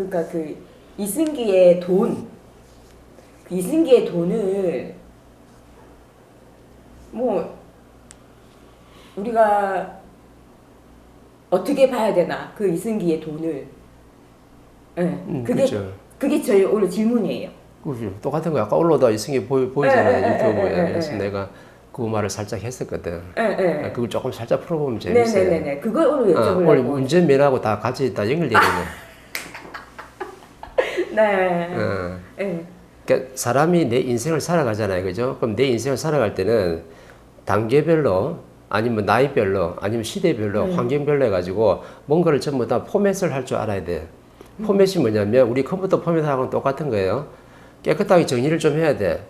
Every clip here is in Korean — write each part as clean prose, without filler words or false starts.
그러니까 그 이승기의 돈, 그 이승기의 돈을 뭐 우리가 어떻게 봐야 되나 그 이승기의 돈을. 네, 그렇죠. 그게 저희 오늘 질문이에요. 그죠. 똑같은 거 아까 올라오다 이승기 보이잖아요. 유튜브에. 에. 그래서 내가 그 말을 살짝 했었거든. 에. 그걸 조금 살짝 풀어보면 재밌어요. 네네네. 그걸 오늘 여쭤보려고. 오늘 운전면하고 다 같이 다 연결되는 거. 네. 네. 그러니까 사람이 내 인생을 살아가잖아요. 그죠? 그럼 내 인생을 살아갈 때는 단계별로 아니면 나이별로 아니면 시대별로 환경별로 해가지고 뭔가를 전부 다 포맷을 할 줄 알아야 돼. 포맷이 뭐냐면 우리 컴퓨터 포맷하고는 똑같은 거예요. 깨끗하게 정리를 좀 해야 돼.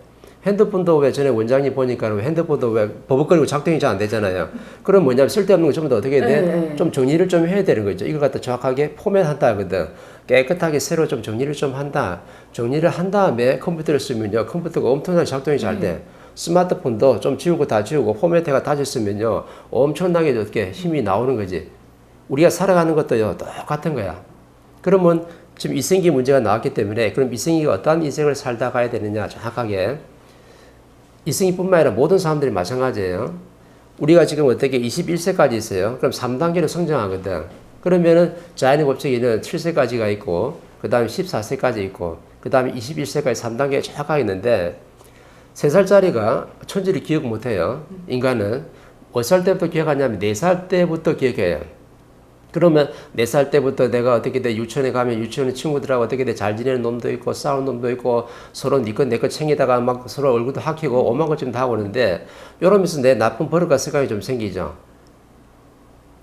핸드폰도 왜 전에 원장님 보니까 핸드폰도 왜 버벅거리고 작동이 잘 안 되잖아요. 그럼 뭐냐면 쓸데없는 거 전부 다 어떻게 돼? 좀 정리를 좀 해야 되는 거죠. 이걸 갖다 정확하게 포맷한다 하거든. 깨끗하게 새로 좀 정리를 좀 한다. 정리를 한 다음에 컴퓨터를 쓰면요. 컴퓨터가 엄청나게 작동이 잘 돼. 스마트폰도 좀 지우고 다 지우고 포맷해가 다졌으면요. 엄청나게 어떻게 힘이 나오는 거지. 우리가 살아가는 것도요. 똑같은 거야. 그러면 지금 이승기 문제가 나왔기 때문에 그럼 이승기가 어떠한 인생을 살다 가야 되느냐 정확하게 이승기뿐만 아니라 모든 사람들이 마찬가지예요. 우리가 지금 어떻게 21세까지 있어요. 그럼 3단계로 성장하거든. 그러면은 자연의 법칙에는 7세까지가 있고 그 다음에 14세까지 있고 그 다음에 21세까지 3단계가 정확하게 있는데 3살짜리가 천지를 기억 못해요. 인간은 몇 살 때부터 기억하냐면 4살 때부터 기억해요. 그러면 4살 때부터 내가 어떻게 돼 유치원에 가면 유치원 친구들하고 어떻게 돼 잘 지내는 놈도 있고 싸우는 놈도 있고 서로 니꺼 내꺼 챙기다가 막 서로 얼굴도 학히고 오만 것 좀 다 하고 오는데 이러면서 내 나쁜 버릇과 습관이 좀 생기죠.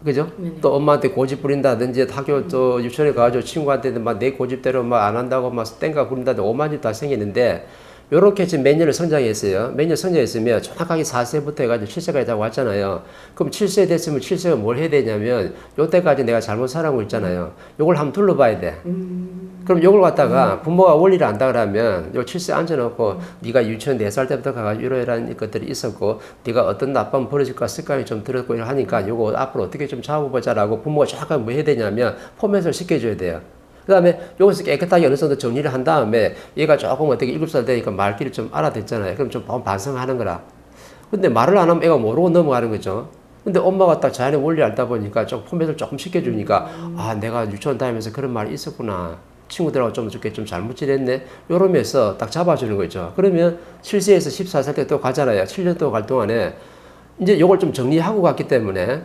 그죠? 또 엄마한테 고집 부린다든지 학교 또 유치원에 가가지고 친구한테는 막 내 고집대로 막 안 한다고 막 땡가 부린다든지 오만 짓 다 생기는데 요렇게 지금 몇 년을 성장했어요. 몇 년 성장했으면 정확하게 4세부터 해가지고 7세까지 다 왔잖아요. 그럼 7세 됐으면 7세가 뭘 해야 되냐면 요때까지 내가 잘못 살아오고 있잖아요. 요걸 한번 둘러봐야 돼. 그럼 요걸 갖다가 부모가 원리를 안다 그러면 요 7세 앉아놓고 네가 유치원 4살 때부터 가가지고 이러이러한 것들이 있었고 네가 어떤 나쁜 버릇과 습관이 좀 들었고 하니까 요거 앞으로 어떻게 좀 잡아보자라고 부모가 정확하게 뭐 해야 되냐면 포맷을 시켜줘야 돼요. 그 다음에 여기서 깨끗하게 어느 정도 정리를 한 다음에 얘가 조금 어떻게 7살 되니까 말귀를 좀 알아듣잖아요. 그럼 좀 반성하는 거라. 근데 말을 안 하면 애가 모르고 넘어가는 거죠. 근데 엄마가 딱 자연의 원리 알다 보니까 좀 포맷을 조금 시켜주니까 아 내가 유치원 다니면서 그런 말이 있었구나. 친구들하고 좀 이렇게 좀 잘못 지냈네. 요러면서 딱 잡아주는 거죠. 그러면 7세에서 14살 때 또 가잖아요. 7년 동안 갈 동안에 이제 요걸 좀 정리하고 갔기 때문에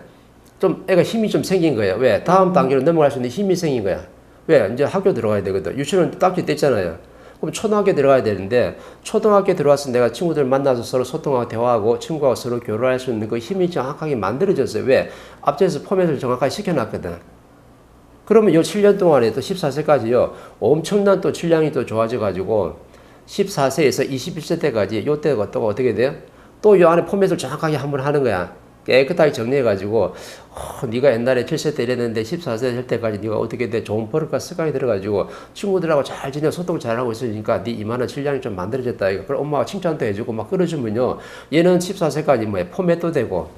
좀 애가 힘이 좀 생긴 거예요. 왜? 다음 단계로 넘어갈 수 있는 힘이 생긴 거야. 왜? 이제 학교 들어가야 되거든. 유치원 딱지 뗐잖아요. 그럼 초등학교 들어가야 되는데 초등학교 들어와서 내가 친구들 만나서 서로 소통하고 대화하고 친구하고 서로 교류할 수 있는 그 힘이 정확하게 만들어졌어요. 왜? 앞전에서 포맷을 정확하게 시켜놨거든. 그러면 요 7년 동안에 또 14세까지요. 엄청난 또 질량이 또 좋아져가지고 14세에서 21세 때까지 요때가 또 어떻게 돼요? 또 요 안에 포맷을 정확하게 한번 하는 거야. 깨끗하게 정리해가지고 네가 옛날에 7세 때 이랬는데 14세 될 때까지 네가 어떻게 돼 좋은 버릇과 습관이 들어가지고 친구들하고 잘 지내 소통 잘하고 있으니까 네 이만한 질량이 좀 만들어졌다. 그럼 엄마가 칭찬도 해주고 막 끌어주면요 얘는 14세까지 뭐 포맷도 되고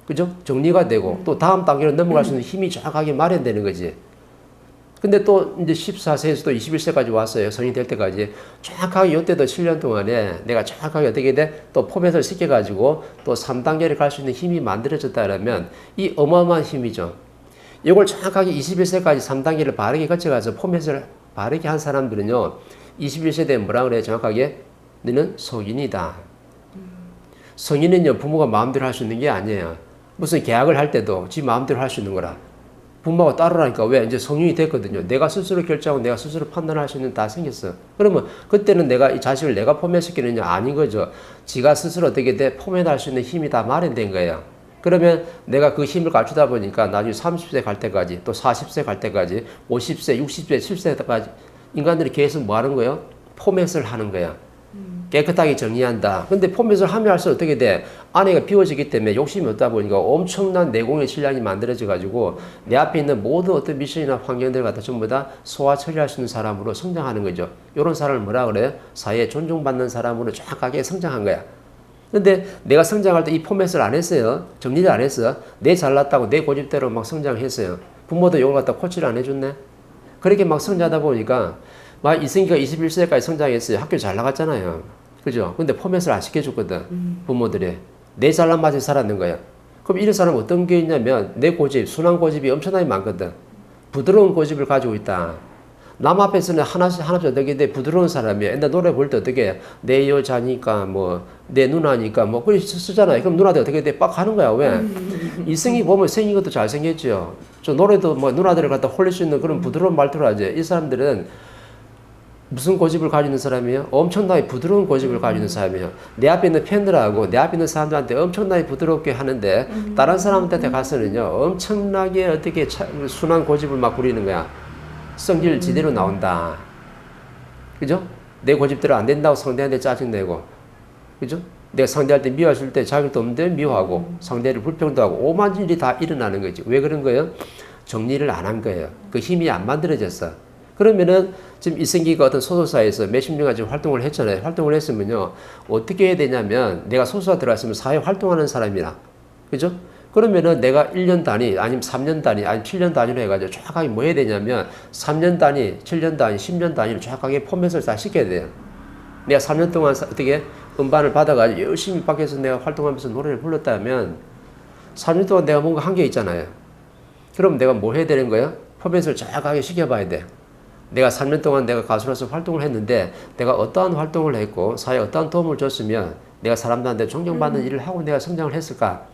그죠? 정리가 되고 또 다음 단계로 넘어갈 수 있는 힘이 정확하게 마련되는 거지. 근데 또 이제 14세에서 또 21세까지 왔어요. 성인이 될 때까지. 정확하게 이때도 7년 동안에 내가 정확하게 어떻게 돼? 또 포맷을 시켜가지고 또 3단계를 갈 수 있는 힘이 만들어졌다면 이 어마어마한 힘이죠. 이걸 정확하게 21세까지 3단계를 바르게 거쳐가서 포맷을 바르게 한 사람들은요. 21세 되면 뭐라 그래요? 정확하게 너는 성인이다. 성인은요. 부모가 마음대로 할 수 있는 게 아니에요. 무슨 계약을 할 때도 지 마음대로 할 수 있는 거라. 부모가 따르라니까. 왜? 이제 성인이 됐거든요. 내가 스스로 결정하고 내가 스스로 판단할 수 있는 다 생겼어. 그러면 그때는 내가 이 자식을 내가 포맷시키느냐? 아닌 거죠. 지가 스스로 어떻게 돼? 포맷할 수 있는 힘이 다 마련된 거예요. 그러면 내가 그 힘을 갖추다 보니까 나중에 30세 갈 때까지 또 40세 갈 때까지 50세, 60세, 70세 때까지 인간들이 계속 뭐 하는 거예요? 포맷을 하는 거야. 깨끗하게 정리한다. 근데 포맷을 하면 할수록 어떻게 돼? 안에가 비워지기 때문에 욕심이 없다 보니까 엄청난 내공의 질량이 만들어져 가지고 내 앞에 있는 모든 어떤 미션이나 환경들 갖다 전부 다 소화 처리할 수 있는 사람으로 성장하는 거죠. 이런 사람을 뭐라 그래요? 사회에 존중받는 사람으로 정확하게 성장한 거야. 근데 내가 성장할 때 이 포맷을 안 했어요. 정리를 안 했어. 내 잘났다고 내 고집대로 막 성장했어요. 부모도 이걸 갖다 코치를 안 해줬네. 그렇게 막 성장하다 보니까 막 이승기가 21세까지 성장했어요. 학교 잘 나갔잖아요. 그죠? 근데 포맷을 안 시켜줬거든. 부모들이. 내 잘난 맛에 살았는 거야. 그럼 이런 사람은 어떤 게 있냐면 내 고집, 순한 고집이 엄청나게 많거든. 부드러운 고집을 가지고 있다. 남 앞에서는 하나씩 어떻게 돼? 부드러운 사람이야. 옛날 노래 볼 때 어떻게 내 여자니까 뭐 내 누나니까 뭐 그렇게 쓰잖아요. 그럼 누나들 어떻게 돼? 빡 하는 거야. 왜? 이승이 보면 생긴 것도 잘생겼죠. 저 노래도 뭐 누나들을 갖다 홀릴 수 있는 그런 부드러운 말투를 하지. 이 사람들은 무슨 고집을 가지는 사람이에요? 엄청나게 부드러운 고집을 가지는 사람이에요. 내 앞에 있는 팬들하고 내 앞에 있는 사람들한테 엄청나게 부드럽게 하는데 다른 사람한테 가서는요 엄청나게 어떻게 순한 고집을 막 부리는 거야. 성질 지대로 나온다. 그죠? 내 고집대로 안 된다고 상대한테 짜증내고, 그죠? 내가 상대할 때 미워했을 때 자격도 없는데 미워하고 상대를 불평도 하고 오만 일이 다 일어나는 거지. 왜 그런 거예요? 정리를 안 한 거예요. 그 힘이 안 만들어졌어. 그러면은 지금 이승기가 어떤 소속사에서 몇십 년간 지금 활동을 했잖아요. 활동을 했으면요 어떻게 해야 되냐면 내가 소속사 들어갔으면 사회 활동하는 사람이라, 그죠? 그러면은 내가 1년 단위 아니면 3년 단위 아니면 7년 단위로 해가지고 정확하게 뭐 해야 되냐면 3년 단위, 7년 단위, 10년 단위로 정확하게 포맷을 다 시켜야 돼요. 내가 3년 동안 어떻게 음반을 받아가지고 열심히 밖에서 내가 활동하면서 노래를 불렀다면 3년 동안 내가 뭔가 한 게 있잖아요. 그럼 내가 뭐 해야 되는 거야? 포맷을 정확하게 시켜봐야 돼. 내가 3년 동안 내가 가수로서 활동을 했는데 내가 어떠한 활동을 했고 사회에 어떠한 도움을 줬으면 내가 사람들한테 존경받는 일을 하고 내가 성장을 했을까?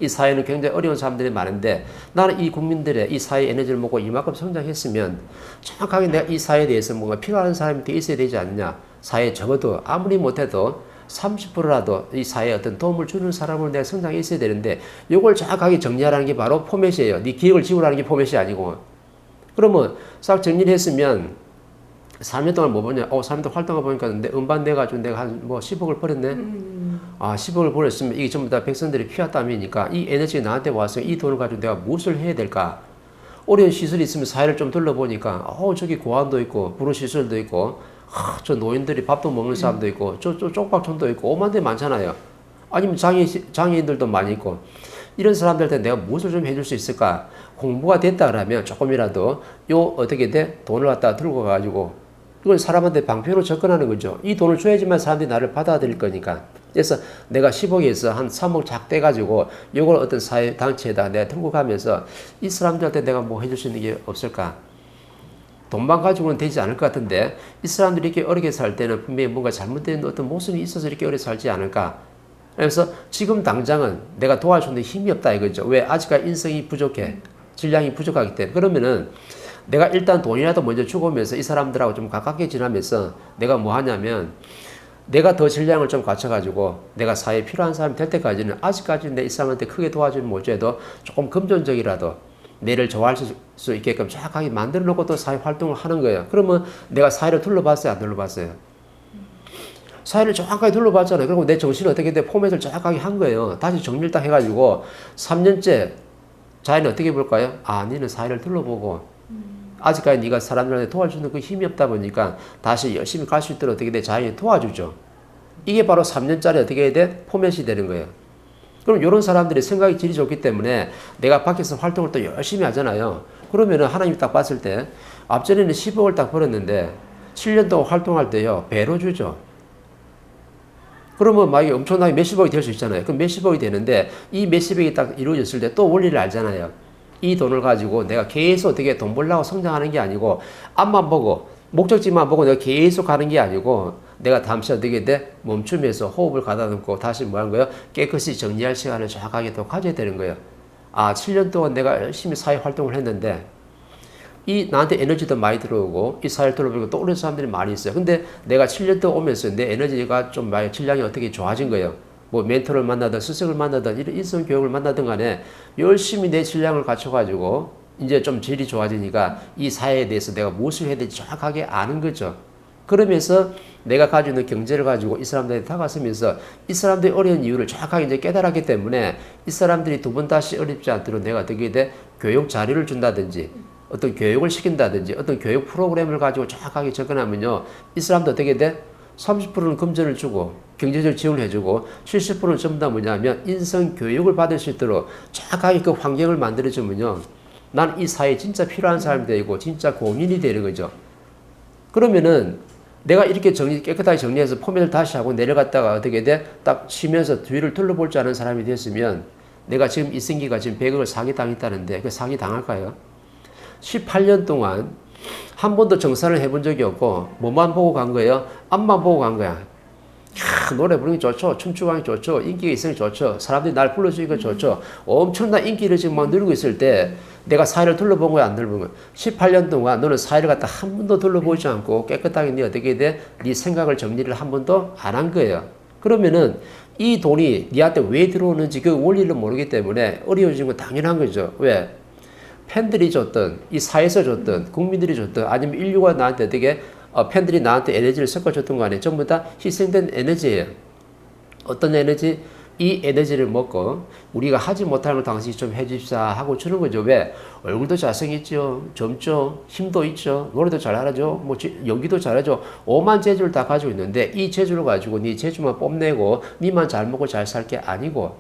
이 사회는 굉장히 어려운 사람들이 많은데 나는 이 국민들의 이 사회의 에너지를 먹고 이만큼 성장했으면 정확하게 내가 이 사회에 대해서 뭔가 필요한 사람이 돼 있어야 되지 않느냐. 사회에 적어도 아무리 못해도 30%라도 이 사회에 어떤 도움을 주는 사람으로 내가 성장해 있어야 되는데 이걸 정확하게 정리하라는 게 바로 포맷이에요. 네 기획을 지우라는 게 포맷이 아니고. 그러면 싹 정리를 했으면 3년 동안 뭐 보냐? 3년 동안 활동하고 보니까 내 음반 내가지고 내가 한 뭐 10억을 벌었네? 10억을 벌었으면 이게 전부 다 백성들이 피와 땀이니까 이 에너지가 나한테 와서 이 돈을 가지고 내가 무엇을 해야 될까? 어려운 시설이 있으면 사회를 좀 둘러보니까 저기 고아원도 있고 불우시설도 있고 저 노인들이 밥도 먹는 사람도 있고 저 쪽박촌도 있고 오만 데 많잖아요. 아니면 장애인들도 많이 있고 이런 사람들한테 내가 무엇을 좀 해줄 수 있을까? 공부가 됐다 그러면 조금이라도 어떻게 돼? 돈을 갖다 들고 가가지고 이건 사람한테 방패로 접근하는 거죠. 이 돈을 줘야지만 사람들이 나를 받아들일 거니까. 그래서 내가 10억에서 한 3억 작대가지고 이걸 어떤 사회 단체에다 내가 들고 가면서 이 사람들한테 내가 뭐 해줄 수 있는 게 없을까? 돈만 가지고는 되지 않을 것 같은데 이 사람들이 이렇게 어렵게 살 때는 분명히 뭔가 잘못된 어떤 모습이 있어서 이렇게 어렵게 살지 않을까? 그래서 지금 당장은 내가 도와주는 힘이 없다 이거죠. 왜? 아직까지 인성이 부족해. 질량이 부족하기 때문에. 그러면은 내가 일단 돈이라도 먼저 주고면서 이 사람들하고 좀 가깝게 지나면서 내가 뭐 하냐면 내가 더 질량을 좀 갖춰가지고 내가 사회에 필요한 사람이 될 때까지는 아직까지 내 이 사람한테 크게 도와주면 못해도 조금 금전적이라도 내를 좋아할 수 있게끔 정확하게 만들어 놓고 또 사회 활동을 하는 거예요. 그러면 내가 사회를 둘러봤어요? 안 둘러봤어요? 사회를 정확하게 둘러봤잖아요. 그리고 내 정신이 어떻게 돼? 포맷을 정확하게 한 거예요. 다시 정리를 딱 해가지고 3년째 자기는 어떻게 볼까요? 니는 사회를 둘러보고 아직까지 네가 사람들한테 도와주는 그 힘이 없다 보니까 다시 열심히 갈 수 있도록 어떻게 돼? 자연이 도와주죠. 이게 바로 3년짜리 어떻게 해야 돼? 포맷이 되는 거예요. 그럼 이런 사람들이 생각이 질이 좋기 때문에 내가 밖에서 활동을 또 열심히 하잖아요. 그러면은 하나님이 딱 봤을 때 앞전에는 10억을 딱 벌었는데 7년 동안 활동할 때요 배로 주죠. 그러면 막 엄청나게 몇십억이 될 수 있잖아요. 그럼 몇십억이 되는데 이 몇십억이 딱 이루어졌을 때 또 원리를 알잖아요. 이 돈을 가지고 내가 계속 어떻게 돈 벌려고 성장하는 게 아니고 앞만 보고 목적지만 보고 내가 계속 가는 게 아니고 내가 잠시 어떻게 돼? 멈추면서 호흡을 가다듬고 다시 뭐 하는 거예요? 깨끗이 정리할 시간을 정확하게 또 가져야 되는 거예요. 7년 동안 내가 열심히 사회 활동을 했는데 나한테 에너지도 많이 들어오고 이 사회를 돌아보니까 또 오는 사람들이 많이 있어요. 근데 내가 7년 동안 오면서 내 에너지가 좀 많이 질량이 어떻게 좋아진 거예요. 뭐 멘토를 만나든 스승을 만나든 이런 인성 교육을 만나든 간에 열심히 내 질량을 갖춰가지고 이제 좀 질이 좋아지니까 이 사회에 대해서 내가 무엇을 해야 될지 정확하게 아는 거죠. 그러면서 내가 가지고 있는 경제를 가지고 이 사람들한테 다가서면서 이 사람들이 어려운 이유를 정확하게 이제 깨달았기 때문에 이 사람들이 두 번 다시 어렵지 않도록 내가 어떻게 돼? 교육 자료를 준다든지 어떤 교육을 시킨다든지 어떤 교육 프로그램을 가지고 정확하게 접근하면요. 이 사람도 어떻게 돼? 30%는 금전을 주고 경제적 지원을 해주고 70%는 전부 다 뭐냐면 인성 교육을 받을 수 있도록 정확하게 그 환경을 만들어주면요. 난 이 사회에 진짜 필요한 사람이 되고 진짜 공인이 되는 거죠. 그러면은 내가 이렇게 깨끗하게 정리해서 포맷을 다시 하고 내려갔다가 어떻게 돼? 딱 쉬면서 뒤를 둘러볼 줄 아는 사람이 됐으면 내가 지금 이승기가 지금 100억을 사기당했다는데 그 사기당할까요? 18년 동안 한 번도 정산을 해본 적이 없고 뭐만 보고 간 거예요? 앞만 보고 간 거야. 노래 부르는 게 좋죠. 춤추고 하는 게 좋죠. 인기가 있으니 좋죠. 사람들이 날 불러주니까 좋죠. 엄청난 인기를 지금 막 누리고 있을 때 내가 사회를 둘러본 거야, 안 둘러본 거야? 18년 동안 너는 사회를 갖다 한 번도 둘러보지 않고 깨끗하게 네 어떻게 돼? 네 생각을 정리를 한 번도 안 한 거예요. 그러면은 이 돈이 네한테 왜 들어오는지 그 원리를 모르기 때문에 어려워지는 건 당연한 거죠. 왜? 팬들이 줬든 이 사회에서 줬든 국민들이 줬든 아니면 인류가 나한테 어떻게 팬들이 나한테 에너지를 섞어줬던 거 아니에요. 전부 다 희생된 에너지예요. 어떤 에너지? 이 에너지를 먹고 우리가 하지 못하는 걸 당신이 좀 해줍시다 하고 주는 거죠. 왜? 얼굴도 잘생겼죠. 젊죠. 힘도 있죠. 노래도 잘하죠. 뭐 연기도 잘하죠. 오만 재주를 다 가지고 있는데 이 재주를 가지고 네 재주만 뽐내고 니만 잘 먹고 잘 살 게 아니고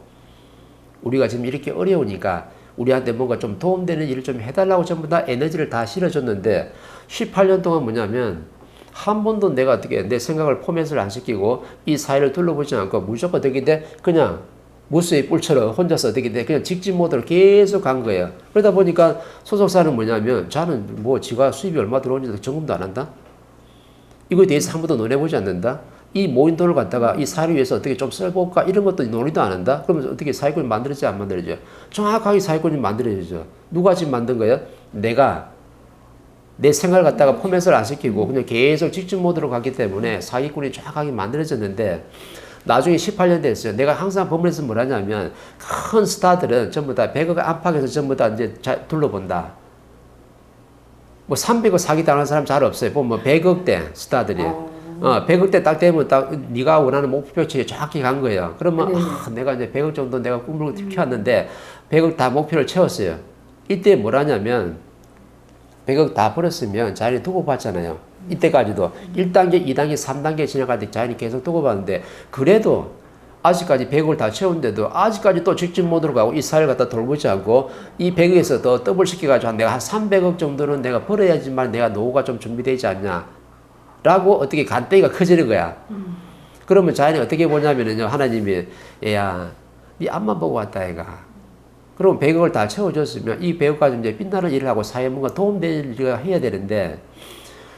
우리가 지금 이렇게 어려우니까 우리한테 뭔가 좀 도움되는 일을 좀 해달라고 전부 다 에너지를 다 실어줬는데 18년 동안 뭐냐면 한 번도 내가 어떻게 내 생각을 포맷을 안 시키고 이 사회를 둘러보지 않고 무조건 어떻게 돼? 그냥 무수의 뿔처럼 혼자서 어떻게 돼? 그냥 직진 모드로 계속 간 거예요. 그러다 보니까 소속사는 뭐냐면 자는 뭐 지가 수입이 얼마 들어오는지 점검도 안 한다? 이거에 대해서 한 번도 논해보지 않는다? 이 모인 돈을 갖다가 이 사회를 위해서 어떻게 좀 써볼까? 이런 것도 논의도 안 한다? 그러면 어떻게 사회권이 만들어지지 안 만들어져요? 정확하게 사회권이 만들어지죠. 누가 지금 만든 거예요? 내가 내 생각을 갖다가 포맷을 안 시키고 그냥 계속 직진 모드로 갔기 때문에 사기꾼이 정확하게 만들어졌는데 나중에 18년 됐어요. 내가 항상 법문에서 뭐라냐면 큰 스타들은 전부 다 100억 안팎에서 전부 다 이제 둘러본다. 뭐 300억 사기당하는 사람 잘 없어요. 보면 뭐 100억대 스타들이. 100억대 딱 되면 딱 네가 원하는 목표치에 정확히 간 거예요. 그러면 내가 이제 100억 정도 내가 꿈을 키웠는데 100억 다 목표를 채웠어요. 이때 뭐라냐면 100억 다 벌었으면 자연이 두고 봤잖아요. 이때까지도 1단계, 2단계, 3단계 지나갈 때 자연이 계속 두고 봤는데 그래도 아직까지 100억을 다 채웠는데도 아직까지 또 직진 모드로 가고 이 사회를 갖다 돌보지 않고 이 100억에서 더 더블 시켜가지고 내가 한 300억 정도는 내가 벌어야지만 내가 노후가 좀 준비되지 않냐 라고 어떻게 간땡이가 커지는 거야. 그러면 자연이 어떻게 보냐면요. 하나님이 얘야 네 앞만 보고 왔다 얘가. 그럼 100억을 다 채워줬으면 이 100억 가지고 이제 빛나는 일을 하고 사회에 뭔가 도움되는 일을 해야 되는데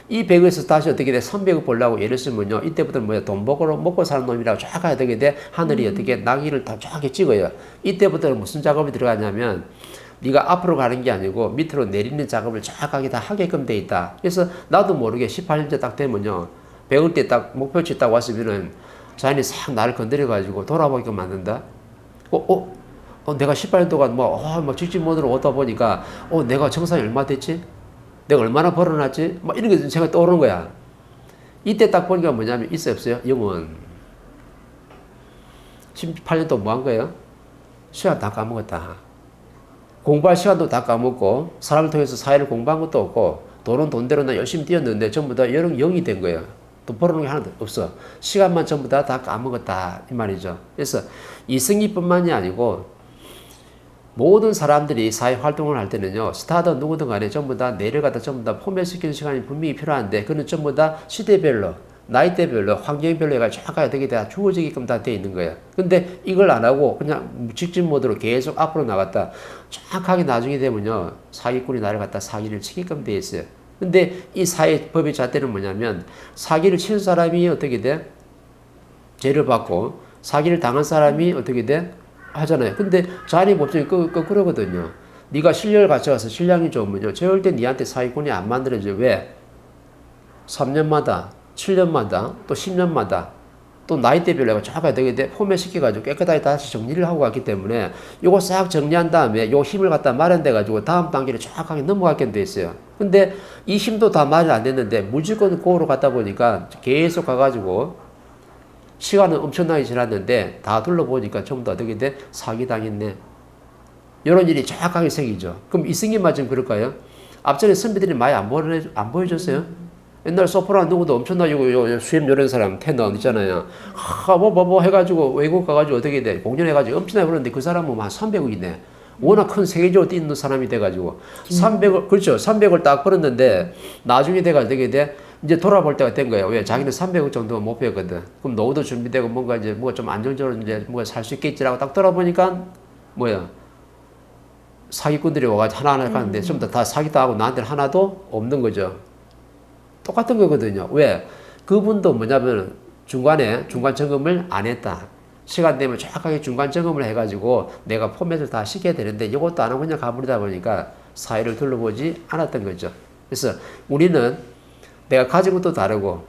이 100억에서 다시 어떻게 돼? 300억 벌라고 예를 쓰면요. 이때부터는 뭐야? 돈 먹고 사는 놈이라고 쫙 해야 되게 돼. 하늘이 어떻게 낙이를 다 쫙 찍어요. 이때부터는 무슨 작업이 들어가냐면 네가 앞으로 가는 게 아니고 밑으로 내리는 작업을 정확하게 다 하게끔 돼 있다. 그래서 나도 모르게 18년째 딱 되면요. 100억 때 딱 목표치 딱 왔으면은 자연이 싹 나를 건드려가지고 돌아보게끔 만든다. 내가 18년 동안 막 직진 모드로 오다 보니까 내가 정산이 얼마 됐지? 내가 얼마나 벌어놨지? 막 이런 게 생각이 떠오르는 거야. 이때 딱 보니까 뭐냐면 있어요 없어요? 영원. 18년 동안 뭐 한 거예요? 시간 다 까먹었다. 공부할 시간도 다 까먹고 사람을 통해서 사회를 공부한 것도 없고 돈은 돈대로 나 열심히 뛰었는데 전부 다 0이 된 거예요. 돈 벌어놓은 게 하나도 없어. 시간만 전부 다 까먹었다 이 말이죠. 그래서 이승기뿐만이 아니고 모든 사람들이 사회 활동을 할 때는요, 스타든 누구든 간에 전부 다 내려가다 전부 다 포맷시키는 시간이 분명히 필요한데, 그는 전부 다 시대별로, 나이대별로, 환경별로 해가 정확하게 되게 다 주어지게끔 다 돼 있는 거예요. 근데 이걸 안 하고 그냥 직진 모드로 계속 앞으로 나갔다. 정확하게 나중에 되면요, 사기꾼이 나를 갖다 사기를 치게끔 돼 있어요. 근데 이 사회 법의 잣대는 뭐냐면, 사기를 친 사람이 어떻게 돼? 죄를 받고, 사기를 당한 사람이 어떻게 돼? 하잖아요. 근데 자연의 법칙이 거꾸로거든요. 네가 실력을 갖춰가서 실력이 좋으면요, 절대 니한테 사기꾼이 안 만들어져요. 왜? 3년마다, 7년마다, 또 10년마다, 또 나이대별로 정확하게 되게 돼 포맷시켜가지고 깨끗하게 다시 정리를 하고 갔기 때문에 요거 싹 정리한 다음에 요 힘을 갖다 마련돼가지고 다음 단계를 정확하게 넘어가게 돼 있어요. 근데 이 힘도 다 마련 안 됐는데 무조건 고로 갔다 보니까 계속 가가지고 시간은 엄청나게 지났는데 다 둘러보니까 전부 다 어떻게 돼? 사기당했네. 이런 일이 정확하게 생기죠. 그럼 이승기만 지금 그럴까요? 앞전에 선배들이 많이 안 보여줬어요? 옛날 소프라노 누구도 엄청나게 수염 요런 사람 테너 있잖아요. 해가지고 외국 가가지고 어떻게 돼? 공연해가지고 엄청나게 부르는데 그 사람은 한 300억이네. 워낙 큰 세계적으로 뛰는 사람이 돼가지고 300을 그렇죠. 300을 딱 벌었는데 나중에 돼가 되게 돼 이제 돌아볼 때가 된 거예요. 왜 자기는 300억 정도 목표였거든. 그럼 노후도 준비되고 뭔가 이제 뭐가 좀 안정적으로 이제 뭐가 살 수 있겠지라고 딱 돌아보니까 뭐야 사기꾼들이 와가지고 하나하나 가는데 좀 다 사기도 하고 나한테는 하나도 없는 거죠. 똑같은 거거든요. 왜 그분도 뭐냐면 중간 점검을 안 했다. 시간 되면 정확하게 중간 점검을 해가지고 내가 포맷을 다 시켜야 되는데 이것도 안 하고 그냥 가버리다 보니까 사회를 둘러보지 않았던 거죠. 그래서 우리는 내가 가진 것도 다르고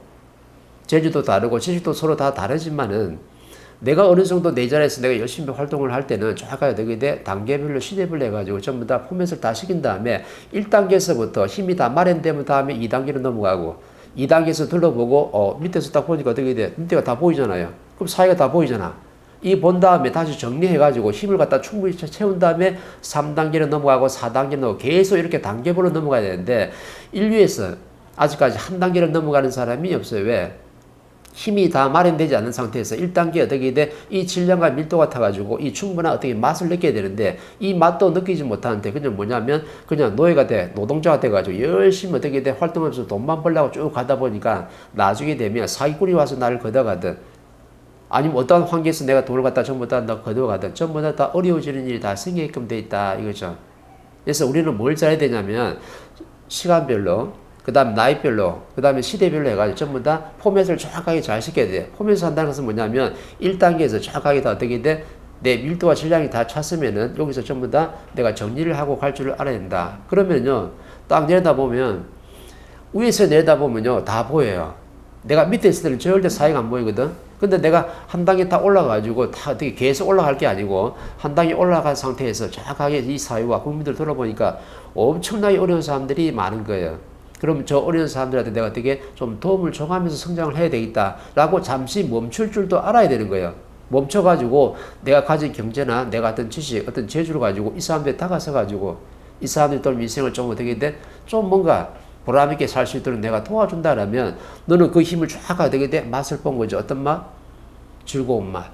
재주도 다르고 지식도 서로 다 다르지만은 내가 어느 정도 내 자리에서 내가 열심히 활동을 할 때는 정확하게 되게 단계별로 시대별로 해가지고 전부 다 포맷을 다 시킨 다음에 1단계에서부터 힘이 다 마련되면 다음에 2단계로 넘어가고 2단계에서 둘러보고 밑에서 딱 보니까 어떻게 돼? 밑에가 다 보이잖아요. 그럼 사이가 다 보이잖아. 이 본 다음에 다시 정리해가지고 힘을 갖다 충분히 채운 다음에 3단계로 넘어가고 4단계로 넘어가고 계속 이렇게 단계별로 넘어가야 되는데 인류에서 아직까지 한 단계를 넘어가는 사람이 없어요. 왜? 힘이 다 마련되지 않은 상태에서 1단계 어떻게 돼? 이 질량과 밀도 같아가지고 이 충분한 어떻게 맛을 느껴야 되는데 이 맛도 느끼지 못하는데 그냥 뭐냐면 그냥 노예가 돼 노동자가 돼가지고 열심히 어떻게 돼 활동하면서 돈만 벌려고 쭉 가다 보니까 나중에 되면 사기꾼이 와서 나를 걷어가든 아니면 어떤 환경에서 내가 돈을 갖다 전부 다 걷어가든 전부 다 어려워지는 일이 다 생기게끔 돼 있다 이거죠. 그래서 우리는 뭘 잘해야 되냐면 시간별로 그 다음 나이별로 그 다음에 시대별로 해가지고 전부 다 포맷을 정확하게 잘 시켜야 돼요. 포맷을 한다는 것은 뭐냐면 1단계에서 정확하게 다 어떻게 돼? 내 밀도와 질량이 다 찼으면은 여기서 전부 다 내가 정리를 하고 갈 줄을 알아야 된다. 그러면요 딱 내려다보면 위에서 내려다보면요 다 보여요. 내가 밑에 있을 때는 절대 사이가 안 보이거든. 근데 내가 한 단계 딱 올라가지고 다 어떻게 계속 올라갈 게 아니고 한 단계 올라간 상태에서 정확하게 이 사회와 국민들 돌아보니까 엄청나게 어려운 사람들이 많은 거예요. 그럼 저 어려운 사람들한테 내가 어떻게 좀 도움을 줘가면서 성장을 해야 되겠다라고 잠시 멈출 줄도 알아야 되는 거예요. 멈춰가지고 내가 가진 경제나 내가 어떤 지식, 어떤 재주를 가지고 이 사람들에 다가서가지고 이 사람들이 또 인생을 좀 어떻게 돼? 좀 뭔가 보람있게 살 수 있도록 내가 도와준다라면 너는 그 힘을 쫙 어떻게 돼? 맛을 본 거죠. 어떤 맛? 즐거운 맛.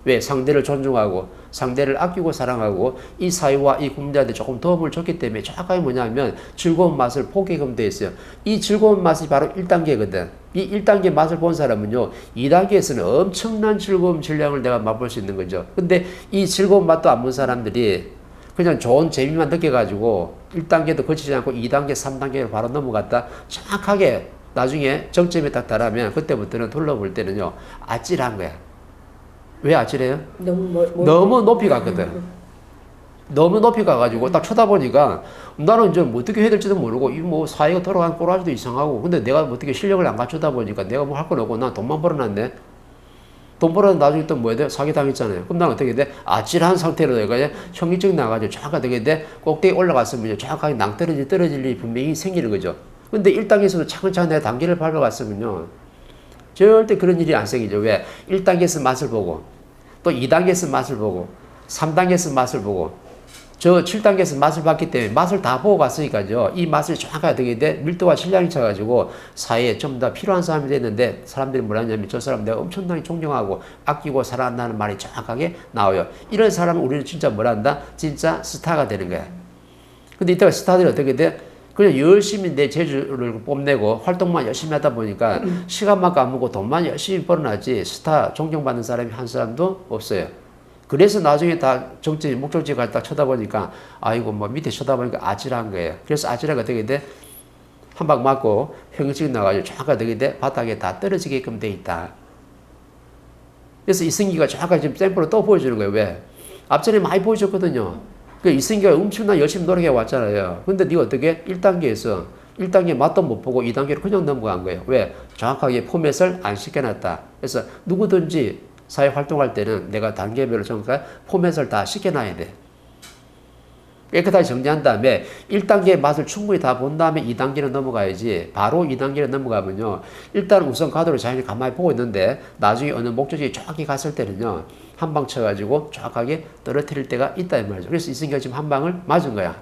왜? 상대를 존중하고 상대를 아끼고 사랑하고 이 사회와 이 국민들한테 조금 도움을 줬기 때문에 정확하게 뭐냐면 즐거운 맛을 보게끔 되어 있어요. 이 즐거운 맛이 바로 1단계거든. 이 1단계 맛을 본 사람은요 2단계에서는 엄청난 즐거움 질량을 내가 맛볼 수 있는 거죠. 근데 이 즐거운 맛도 안 본 사람들이 그냥 좋은 재미만 느껴가지고 1단계도 거치지 않고 2단계, 3단계로 바로 넘어갔다. 정확하게 나중에 정점에 딱 달하면 그때부터는 둘러볼 때는요 아찔한 거야. 왜 아찔해요? 너무 높이 갔거든. 너무 높이 가가지고 딱 쳐다보니까 나는 이제 뭐 어떻게 해야 될지도 모르고 이 뭐 사회가 돌아가는 꼬라지도 이상하고 근데 내가 뭐 어떻게 실력을 안 갖추다 보니까 내가 뭐 할 건 없고 난 돈만 벌어놨네. 돈 벌어서 나중에 또 뭐 해야 돼? 사기당했잖아요. 그럼 나는 어떻게 돼? 아찔한 상태로 내가 현기증 나가지고 정확하게 어떻게 돼? 꼭대기 올라갔으면 정확하게 낭떠러지 떨어질 일이 분명히 생기는 거죠. 근데 1단계에서도 차근차근 내가 단계를 밟아갔으면요. 절대 그런 일이 안 생기죠. 왜? 1단계에서 맛을 보고 또 2단계에서 맛을 보고 3단계에서 맛을 보고 저 7단계에서 맛을 봤기 때문에 맛을 다 보고 갔으니까요. 이 맛을 정확하게 어떻게 돼? 밀도와 질량이 차가지고 사회에 좀 더 필요한 사람이 됐는데 사람들이 뭐라 하냐면 저 사람 내가 엄청나게 존경하고 아끼고 사랑한다는 말이 정확하게 나와요. 이런 사람은 우리는 진짜 뭐라 한다? 진짜 스타가 되는 거야. 근데 이때가 스타들이 어떻게 돼? 그냥 열심히 내 재주를 뽐내고 활동만 열심히 하다 보니까 시간만 까먹고 돈만 열심히 벌어놨지 스타 존경받는 사람이 한 사람도 없어요. 그래서 나중에 다 정치, 목적지까지 딱 쳐다보니까 아이고 뭐 밑에 쳐다보니까 아찔한 거예요. 그래서 아찔하게 어떻게 돼? 한 방 맞고 현기증 나가지고 정확하게 어떻게 돼? 바닥에 다 떨어지게끔 돼 있다. 그래서 이승기가 정확하게 지금 샘플로 또 보여주는 거예요. 왜? 앞전에 많이 보여줬거든요. 그 이승기가 엄청나게 열심히 노력해 왔잖아요. 근데 네가 어떻게 1단계에서 1단계 맛도 못 보고 2단계로 그냥 넘어간 거예요. 왜? 정확하게 포맷을 안 시켜놨다. 그래서 누구든지 사회 활동할 때는 내가 단계별로 정확하게 포맷을 다 시켜놔야 돼. 깨끗하게 정리한 다음에 1단계의 맛을 충분히 다 본 다음에 2단계로 넘어가야지. 바로 2단계로 넘어가면요. 일단 우선 가도록 자연히 가만히 보고 있는데 나중에 어느 목적지에 정확히 갔을 때는요. 한 방 쳐가지고 정확하게 떨어뜨릴 때가 있다 이 말이죠. 그래서 이승기가 지금 한 방을 맞은 거야.